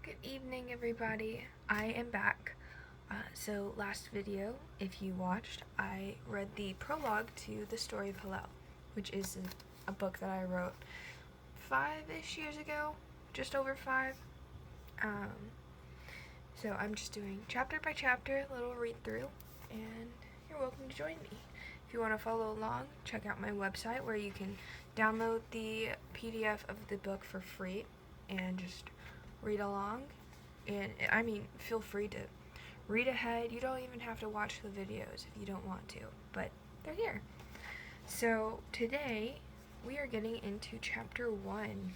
Good evening, everybody. I am back. So last video, if you watched, I read the prologue to the story of Helel, which is a book that I wrote 5-ish years ago, just over 5. So I'm just doing chapter by chapter, a little read through, and you're welcome to join me. If you want to follow along, check out my website where you can download the PDF of the book for free and just read along. And I mean, feel free to read ahead. You don't even have to watch the videos if you don't want to, but they're here. So today we are getting into chapter 1.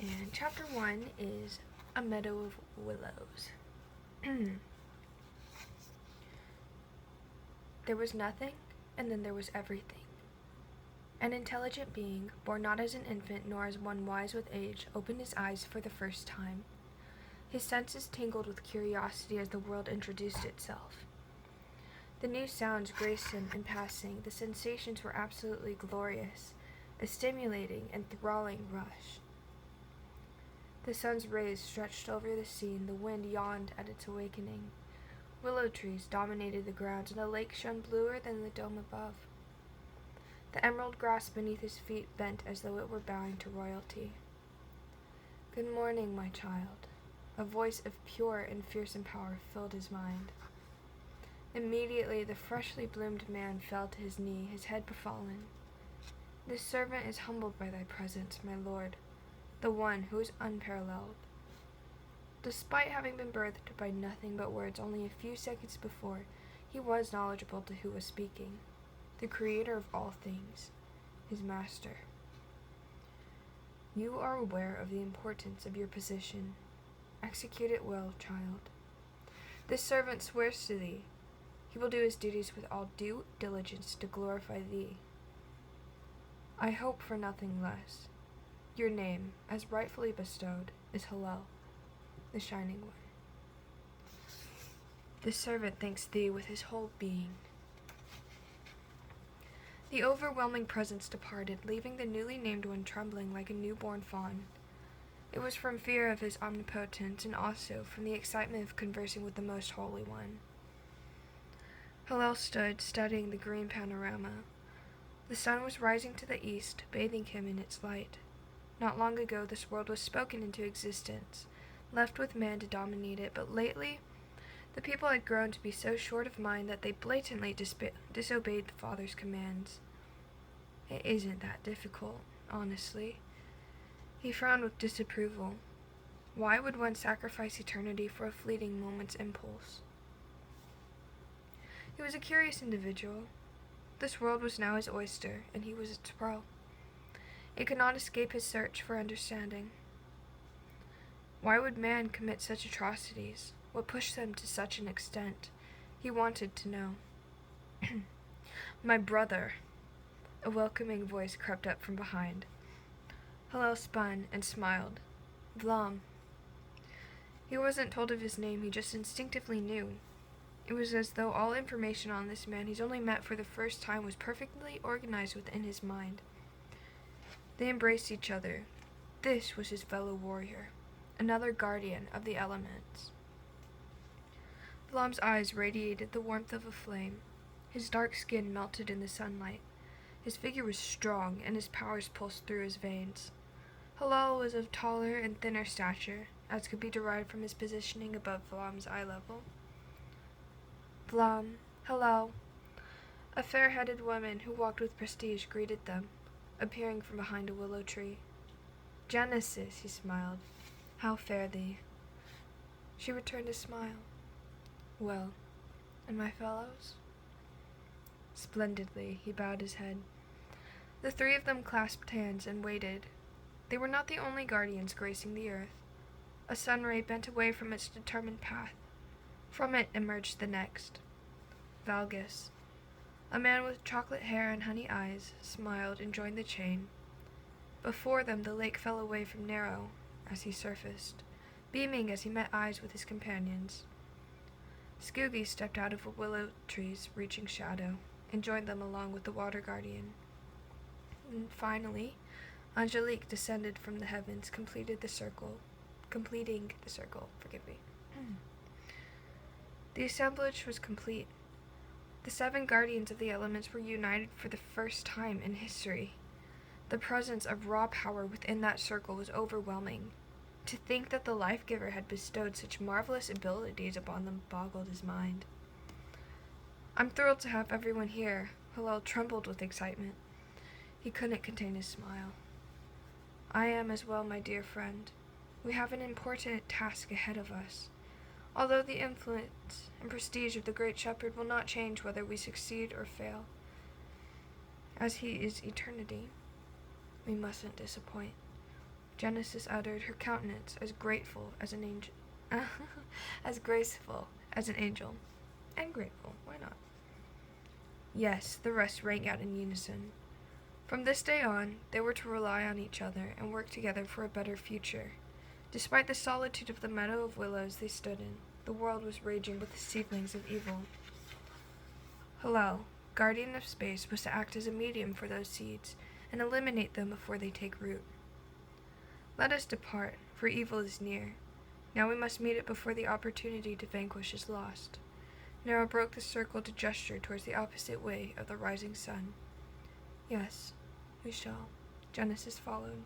And chapter 1 is A Meadow of Willows. There was nothing, and then there was everything. An intelligent being, born not as an infant nor as one wise with age, opened his eyes for the first time. His senses tingled with curiosity as the world introduced itself. The new sounds graced him in passing. The sensations were absolutely glorious, a stimulating and thrilling rush. The sun's rays stretched over the scene. The wind yawned at its awakening. Willow trees dominated the grounds, and the lake shone bluer than the dome above. The emerald grass beneath his feet bent as though it were bowing to royalty. "Good morning, my child." A voice of pure and fearsome power filled his mind. Immediately the freshly bloomed man fell to his knee, his head befallen. "This servant is humbled by thy presence, my lord, the one who is unparalleled." Despite having been birthed by nothing but words only a few seconds before, he was knowledgeable to who was speaking. The creator of all things, his master. "You are aware of the importance of your position. Execute it well, child. This servant swears to thee. He will do his duties with all due diligence to glorify thee. I hope for nothing less. Your name, as rightfully bestowed, is Helel, the Shining One. This servant thanks thee with his whole being." The overwhelming presence departed, leaving the newly named one trembling like a newborn fawn. It was from fear of his omnipotence, and also from the excitement of conversing with the Most Holy One. Helel stood, studying the green panorama. The sun was rising to the east, bathing him in its light. Not long ago this world was spoken into existence, left with man to dominate it, but lately the people had grown to be so short of mind that they blatantly disobeyed the Father's commands. It isn't that difficult, honestly. He frowned with disapproval. Why would one sacrifice eternity for a fleeting moment's impulse? He was a curious individual. This world was now his oyster, and he was its pro. It could not escape his search for understanding. Why would man commit such atrocities? What pushed them to such an extent? He wanted to know. "My brother!" A welcoming voice crept up from behind. Helel spun and smiled. "Vlam." He wasn't told of his name, he just instinctively knew. It was as though all information on this man he's only met for the first time was perfectly organized within his mind. They embraced each other. This was his fellow warrior, another guardian of the elements. Vlam's eyes radiated the warmth of a flame. His dark skin melted in the sunlight. His figure was strong, and his powers pulsed through his veins. Helel was of taller and thinner stature, as could be derived from his positioning above Vlam's eye level. "Vlam, Helel." A fair-headed woman who walked with prestige greeted them, appearing from behind a willow tree. "Genesis," he smiled. "How fare thee?" She returned his smile. "Well, and my fellows?" "Splendidly," he bowed his head. The three of them clasped hands and waited. They were not the only guardians gracing the earth. A sun ray bent away from its determined path. From it emerged the next. Valgus, a man with chocolate hair and honey eyes, smiled and joined the chain. Before them the lake fell away from Narrow as he surfaced, beaming as he met eyes with his companions. Scooby stepped out of a willow tree's reaching shadow and joined them along with the water guardian. And finally, Angelique descended from the heavens, completed the circle. completing the circle. Forgive me. The assemblage was complete. The 7 guardians of the elements were united for the first time in history. The presence of raw power within that circle was overwhelming. To think that the Life-Giver had bestowed such marvelous abilities upon them boggled his mind. I'm thrilled to have everyone here. Helel trembled with excitement. He couldn't contain his smile. I am as well, my dear friend. We have an important task ahead of us. Although the influence and prestige of the Great Shepherd will not change whether we succeed or fail, as he is eternity, we mustn't disappoint. Genesis uttered, her countenance as grateful as an angel, as graceful as an angel, and grateful. Why not? Yes, the rest rang out in unison. From this day on, they were to rely on each other and work together for a better future. Despite the solitude of the meadow of willows they stood in, the world was raging with the seedlings of evil. Helel, guardian of space, was to act as a medium for those seeds and eliminate them before they take root. Let us depart, for evil is near. Now we must meet it before the opportunity to vanquish is lost. Meadow broke the circle to gesture towards the opposite way of the rising sun. Yes, we shall. Genesis followed.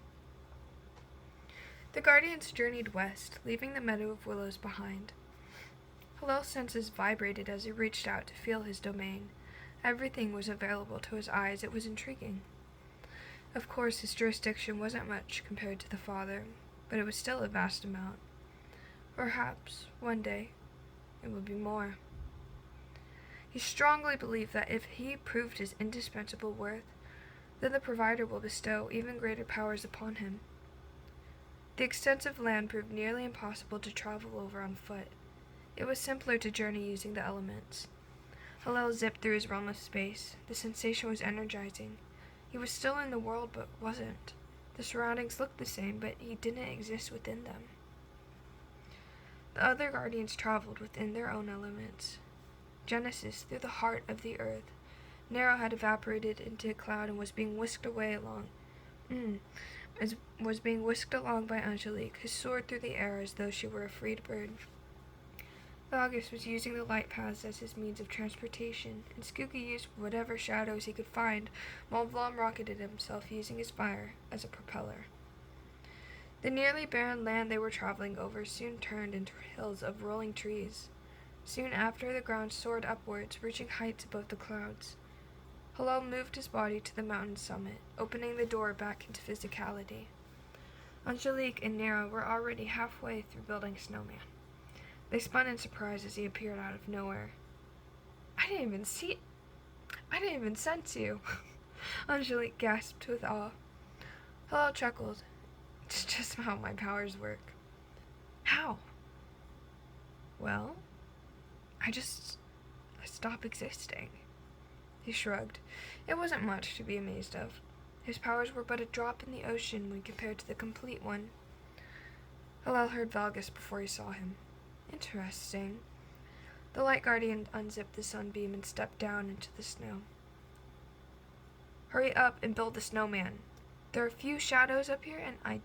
The guardians journeyed west, leaving the meadow of willows behind. Helel's senses vibrated as he reached out to feel his domain. Everything was available to his eyes. It was intriguing. Of course, his jurisdiction wasn't much compared to the Father, but it was still a vast amount. Perhaps, one day, it would be more. He strongly believed that if he proved his indispensable worth, then the Provider will bestow even greater powers upon him. The extensive land proved nearly impossible to travel over on foot. It was simpler to journey using the elements. Helel zipped through his realm of space. The sensation was energizing. He was still in the world, but wasn't. The surroundings looked the same, but he didn't exist within them. The other guardians traveled within their own elements. Genesis, through the heart of the earth, Meadow had evaporated into a cloud and was being whisked along by Angelique, who soared through the air as though she were a freed bird. Valgus was using the light paths as his means of transportation, and Skooky used whatever shadows he could find, while Vlam rocketed himself using his fire as a propeller. The nearly barren land they were traveling over soon turned into hills of rolling trees. Soon after, the ground soared upwards, reaching heights above the clouds. Helel moved his body to the mountain summit, opening the door back into physicality. Angelique and Nera were already halfway through building a snowman. They spun in surprise as he appeared out of nowhere. I didn't even sense you. Angelique gasped with awe. Helel chuckled. It's just how my powers work. How? Well, I stopped existing. He shrugged. It wasn't much to be amazed of. His powers were but a drop in the ocean when compared to the complete one. Helel heard Valgus before he saw him. Interesting. The light guardian unzipped the sunbeam and stepped down into the snow. Hurry up and build the snowman. There are few shadows up here, and I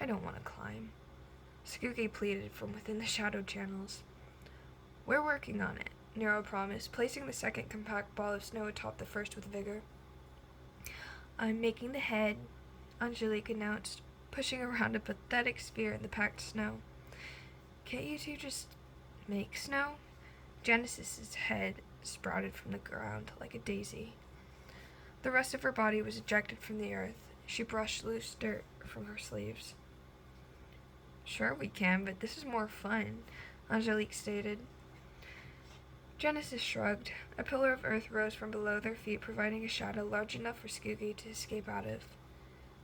don't want to climb. Skooky pleaded from within the shadow channels. We're working on it, Nero promised, placing the second compact ball of snow atop the first with vigor. I'm making the head, Angelique announced, pushing around a pathetic sphere in the packed snow. Can't you two just make snow? Genesis's head sprouted from the ground like a daisy. The rest of her body was ejected from the earth. She brushed loose dirt from her sleeves. Sure we can, but this is more fun, Angelique stated. Genesis shrugged. A pillar of earth rose from below their feet, providing a shadow large enough for Skooky to escape out of.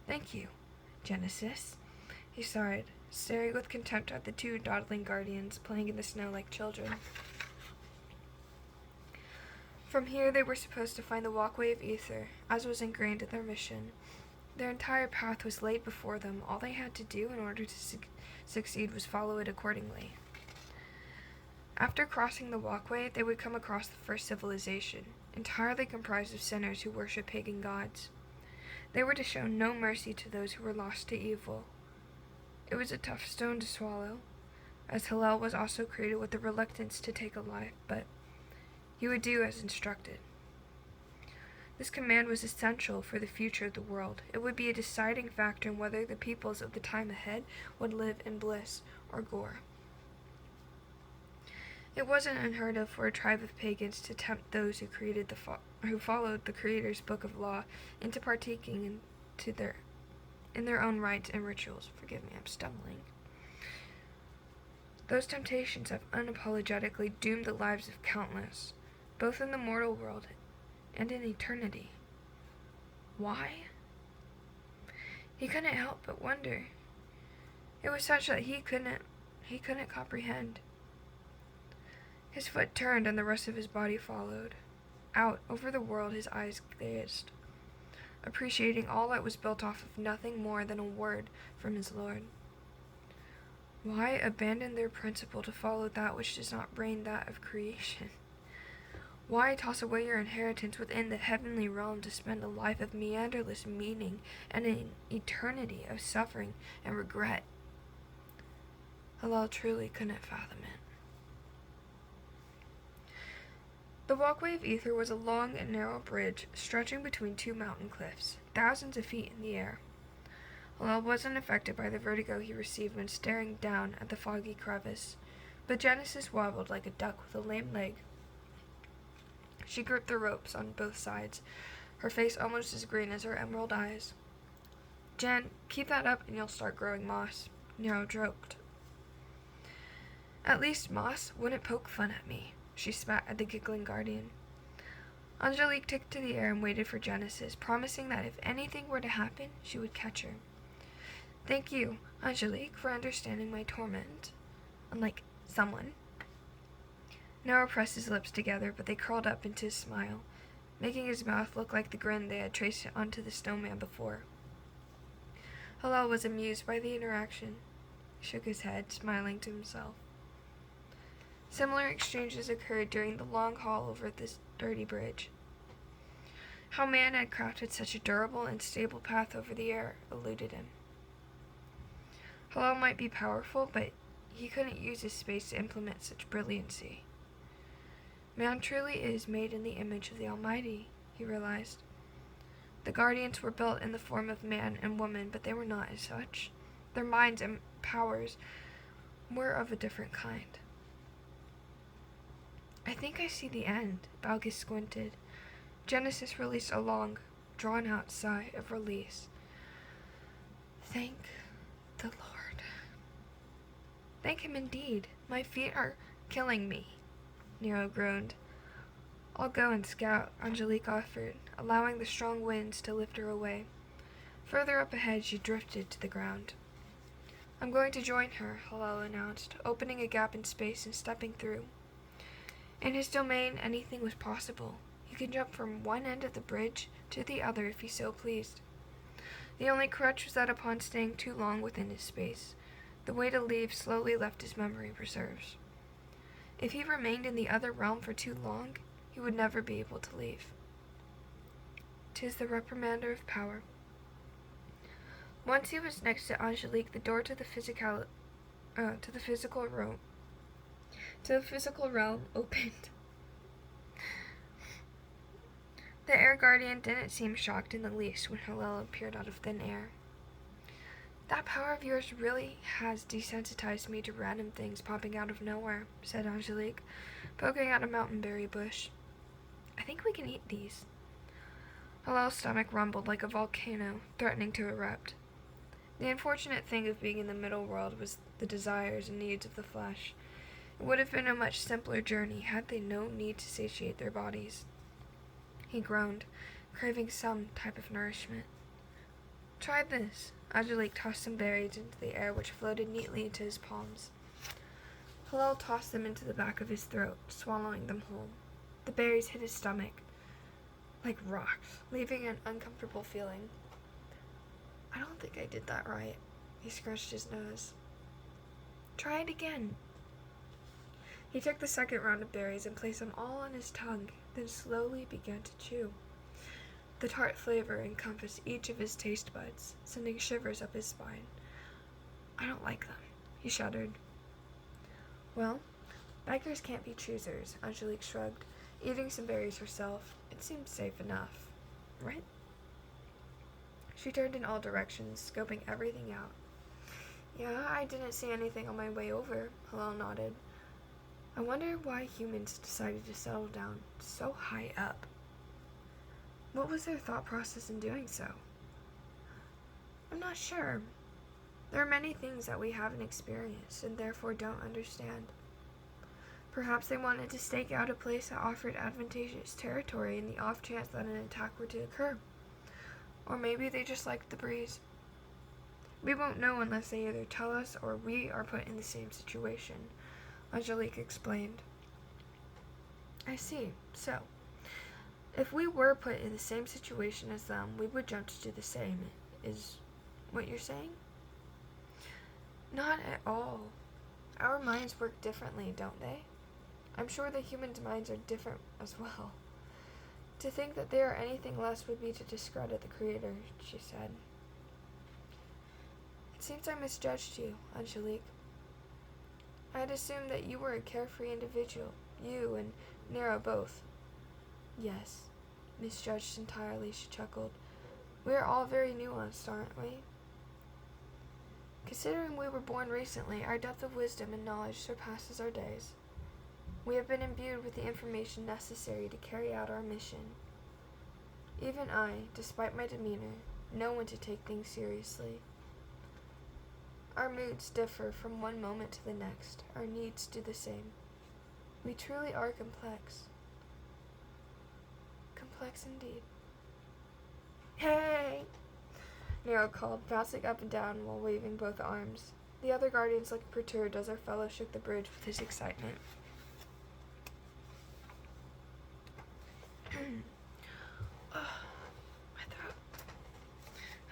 Thank you, Genesis. He sighed, staring with contempt at the two dawdling guardians playing in the snow like children. From here they were supposed to find the walkway of ether, as was ingrained in their mission. Their entire path was laid before them. All they had to do in order to succeed was follow it accordingly. After crossing the walkway, they would come across the first civilization, entirely comprised of sinners who worship pagan gods. They were to show no mercy to those who were lost to evil. It was a tough stone to swallow, as Helel was also created with the reluctance to take a life, but he would do as instructed. This command was essential for the future of the world. It would be a deciding factor in whether the peoples of the time ahead would live in bliss or gore. It wasn't unheard of for a tribe of pagans to tempt those who followed the Creator's book of law into partaking in their own rites and rituals. Forgive me, I'm stumbling. Those temptations have unapologetically doomed the lives of countless, both in the mortal world and in eternity. Why? He couldn't help but wonder. It was such that he couldn't comprehend. His foot turned and the rest of his body followed. Out over the world his eyes gazed, appreciating all that was built off of nothing more than a word from his Lord. Why abandon their principle to follow that which does not reign that of creation? Why toss away your inheritance within the heavenly realm to spend a life of meanderless meaning and an eternity of suffering and regret? Helel truly couldn't fathom it. The walkway of ether was a long and narrow bridge stretching between two mountain cliffs, thousands of feet in the air. Helel wasn't affected by the vertigo he received when staring down at the foggy crevice, but Genesis wobbled like a duck with a lame leg. She gripped the ropes on both sides, her face almost as green as her emerald eyes. "Jen, keep that up and you'll start growing moss," Nero joked. "At least moss wouldn't poke fun at me," she spat at the giggling guardian. Angelique took to the air and waited for Genesis, promising that if anything were to happen, she would catch her. "Thank you, Angelique, for understanding my torment. Unlike someone." Nero pressed his lips together, but they curled up into a smile, making his mouth look like the grin they had traced onto the snowman before. Helel was amused by the interaction. He shook his head, smiling to himself. Similar exchanges occurred during the long haul over this dirty bridge. How man had crafted such a durable and stable path over the air eluded him. Helel might be powerful, but he couldn't use his space to implement such brilliancy. Man truly is made in the image of the Almighty, he realized. The guardians were built in the form of man and woman, but they were not as such. Their minds and powers were of a different kind. "I think I see the end," Balgus squinted. Genesis released a long, drawn-out sigh of release. "Thank the Lord." "Thank him indeed. My feet are killing me," Nero groaned. "I'll go and scout," Angelique offered, allowing the strong winds to lift her away. Further up ahead, she drifted to the ground. "I'm going to join her," Helel announced, opening a gap in space and stepping through. In his domain, anything was possible. He could jump from one end of the bridge to the other if he so pleased. The only crutch was that upon staying too long within his space, the way to leave slowly left his memory reserves. If he remained in the other realm for too long, he would never be able to leave. 'Tis the reprimander of power. Once he was next to Angelique, the door to the physical realm opened. The air guardian didn't seem shocked in the least when Helel appeared out of thin air. "That power of yours really has desensitized me to random things popping out of nowhere," said Angelique, poking at a mountainberry bush. "I think we can eat these." Helel's stomach rumbled like a volcano, threatening to erupt. The unfortunate thing of being in the middle world was the desires and needs of the flesh. It would have been a much simpler journey had they no need to satiate their bodies. He groaned, craving some type of nourishment. "Try this." Angelique tossed some berries into the air, which floated neatly into his palms. Helel tossed them into the back of his throat, swallowing them whole. The berries hit his stomach like rocks, leaving an uncomfortable feeling. "I don't think I did that right." He scratched his nose. "Try it again." He took the second round of berries and placed them all on his tongue, then slowly began to chew. The tart flavor encompassed each of his taste buds, sending shivers up his spine. I don't like them, he shuddered. Well, beggars can't be choosers, Angelique shrugged, eating some berries herself. It seemed safe enough, right? She turned in all directions, scoping everything out. Yeah, I didn't see anything on my way over, Helel nodded. I wonder why humans decided to settle down so high up. What was their thought process in doing so? I'm not sure. There are many things that we haven't experienced and therefore don't understand. Perhaps they wanted to stake out a place that offered advantageous territory in the off chance that an attack were to occur. Or maybe they just liked the breeze. We won't know unless they either tell us or we are put in the same situation, Angelique explained. I see. So, if we were put in the same situation as them, we would jump to do the same, is what you're saying? Not at all. Our minds work differently, don't they? I'm sure the humans' minds are different as well. To think that they are anything less would be to discredit the Creator, she said. It seems I misjudged you, Angelique. I had assumed that you were a carefree individual, you and Nero both. Yes, misjudged entirely, she chuckled. We are all very nuanced, aren't we? Considering we were born recently, our depth of wisdom and knowledge surpasses our days. We have been imbued with the information necessary to carry out our mission. Even I, despite my demeanor, know when to take things seriously. Our moods differ from one moment to the next. Our needs do the same. We truly are complex. Complex indeed. Hey! Nero called, bouncing up and down while waving both arms. The other guardians looked perturbed as our fellow shook the bridge with his excitement. My throat.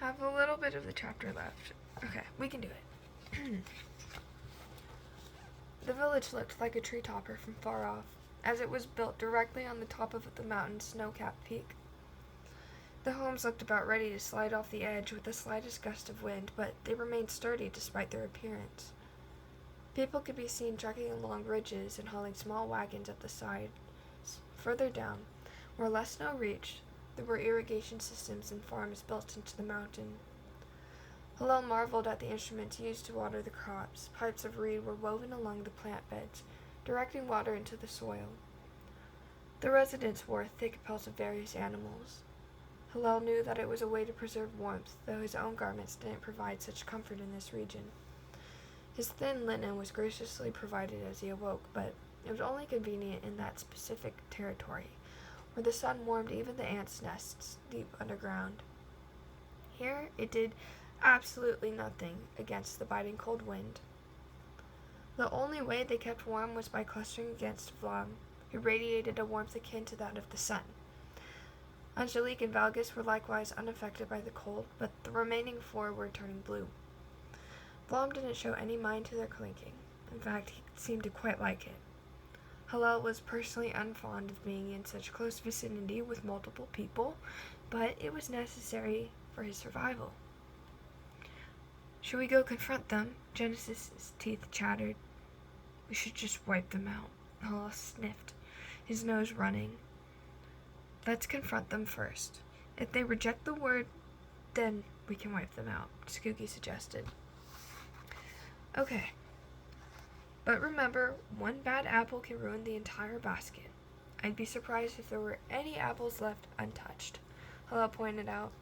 I have a little bit of the chapter left. Okay, we can do it. The village looked like a tree topper from far off, as it was built directly on the top of the mountain's snow-capped peak. The homes looked about ready to slide off the edge with the slightest gust of wind, but they remained sturdy despite their appearance. People could be seen trekking along ridges and hauling small wagons up the sides. Further down, where less snow reached, there were irrigation systems and farms built into the mountain. Helel marveled at the instruments used to water the crops. Pipes of reed were woven along the plant beds, directing water into the soil. The residents wore thick pelts of various animals. Helel knew that it was a way to preserve warmth, though his own garments didn't provide such comfort in this region. His thin linen was graciously provided as he awoke, but it was only convenient in that specific territory, where the sun warmed even the ants' nests deep underground. Here, it did absolutely nothing against the biting cold wind. The only way they kept warm was by clustering against Vlam, who radiated a warmth akin to that of the sun. Angelique and Valgus were likewise unaffected by the cold, but the remaining four were turning blue. Vlam didn't show any mind to their clinking. In fact, he seemed to quite like it. Helel was personally unfond of being in such close vicinity with multiple people, but it was necessary for his survival. Should we go confront them? Genesis' teeth chattered. We should just wipe them out. Helel sniffed, his nose running. Let's confront them first. If they reject the word, then we can wipe them out, Skooky suggested. Okay. But remember, one bad apple can ruin the entire basket. I'd be surprised if there were any apples left untouched, Helel pointed out.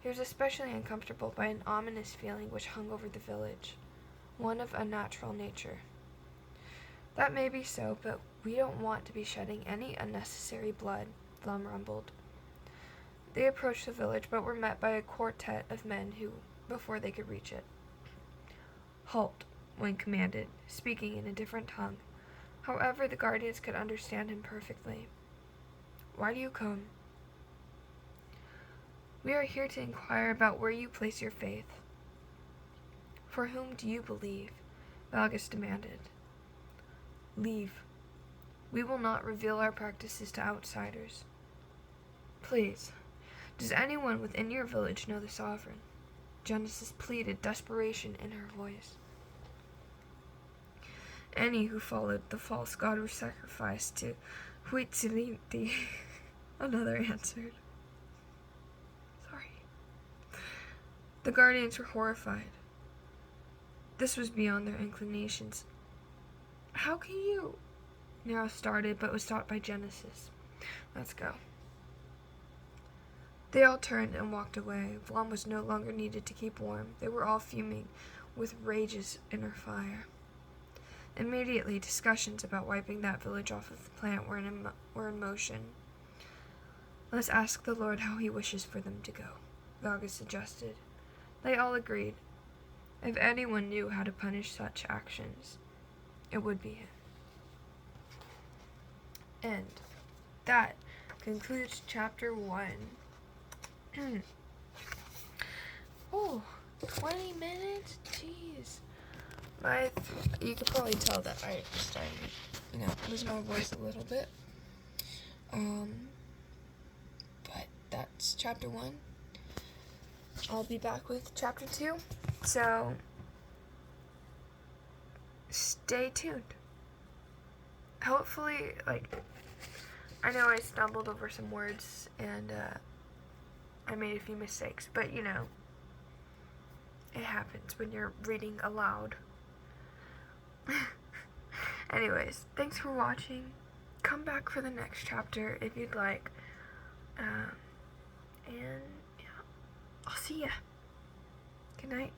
He was especially uncomfortable by an ominous feeling which hung over the village, one of unnatural nature. That may be so, but we don't want to be shedding any unnecessary blood, Vlam rumbled. They approached the village, but were met by a quartet of men who, before they could reach it. Halt, one commanded, speaking in a different tongue. However, the guardians could understand him perfectly. Why do you come? We are here to inquire about where you place your faith. For whom do you believe? Valgus demanded. Leave. We will not reveal our practices to outsiders. Please, does anyone within your village know the sovereign? Genesis pleaded, desperation in her voice. Any who followed the false god were sacrificed to Huitzilinti. Another answered. Sorry. The guardians were horrified. This was beyond their inclinations. How can you? Nero started, but was stopped by Genesis. Let's go. They all turned and walked away. Vlam was no longer needed to keep warm. They were all fuming, with rages in her fire. Immediately, discussions about wiping that village off of the planet were in motion. Let's ask the Lord how he wishes for them to go, Vargas suggested. They all agreed. If anyone knew how to punish such actions, it would be him. And that concludes chapter 1. Oh, 20 minutes? Jeez. You could probably tell that I started, lose my voice a little bit. But that's chapter 1. I'll be back with chapter 2. So, stay tuned. Hopefully, I know I stumbled over some words and, I made a few mistakes, but it happens when you're reading aloud. Anyways, thanks for watching. Come back for the next chapter if you'd like. And yeah, I'll see ya. Good night.